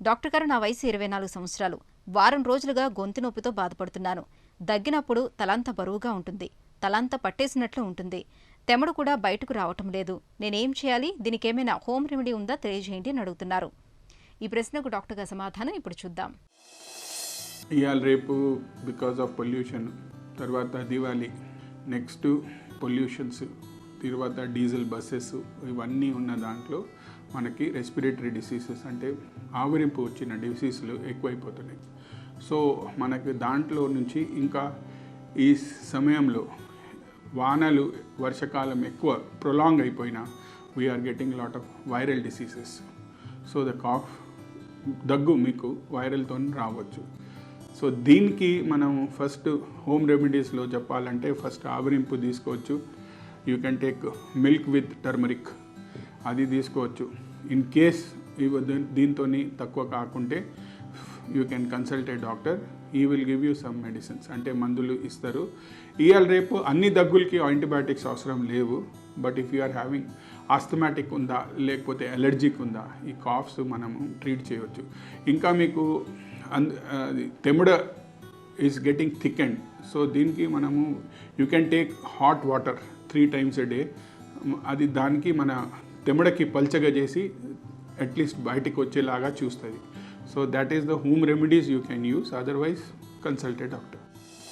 Doctor గారు, నా వయసు 24 సంవత్సరాలు. వారం రోజులుగా గొంతు నొప్పితో బాధపడుతున్నాను. దగ్గినప్పుడు తలంత బరువుగా ఉంటుంది. తలంత పట్టేసినట్లు ఉంటుంది. తెమడు కూడా బయటకు రావటం లేదు. నేనేం చేయాలి? దీనికేమైనా హోమ్ రెమెడీ ఉందా తెలియజేయండి అని అడుగుతున్నారు. ఈ ప్రశ్నకు డాక్టర్ గారి సమాధానం ఇప్పుడు చూద్దాం. ఇవాళ రేపు బికాజ్ ఆఫ్ పొల్యూషన్, తర్వాత దివాళీ, నెక్స్ట్ పొల్యూషన్స్, తర్వాత డీజిల్ బస్సెస్, ఇవన్నీ ఉన్న దాంట్లో మనకి రెస్పిరేటరీ డిసీజెస్ అంటే ఆవరింపు వచ్చిన డిసీజులు ఎక్కువైపోతున్నాయి. సో మనకి దాంట్లో నుంచి ఇంకా ఈ సమయంలో వానలు వర్షాకాలం ఎక్కువ ప్రొలాంగ్ అయిపోయినా we are getting lot of viral diseases. So the cough, దగ్గు మీకు వైరల్తో రావచ్చు. సో దీనికి మనం ఫస్ట్ హోమ్ రెమెడీస్లో చెప్పాలంటే ఫస్ట్ ఆవరింపు తీసుకోవచ్చు. You can take milk with turmeric, అది తీసుకోవచ్చు. ఇన్ కేస్ దీంతో తక్కువ కాకుంటే you can consult a doctor. He will give you some medicines, అంటే మందులు ఇస్తారు. ఇవాళ రేపు అన్ని దగ్గులకి యాంటీబయాటిక్స్ అవసరం లేవు. But if you are having asthmatic ఉందా, లేకపోతే ఎలర్జిక్ ఉందా, ఈ కాఫ్స్ మనము ట్రీట్ చేయవచ్చు. ఇంకా మీకు తెముడ is getting thick and, so దీనికి మనము you can take hot water 3 times a day. అది దానికి మన తెముడకి పల్చగా చేసి అట్లీస్ట్ బయటికి వచ్చేలాగా చూస్తుంది. So that is the home remedies you can use. Otherwise consult a doctor.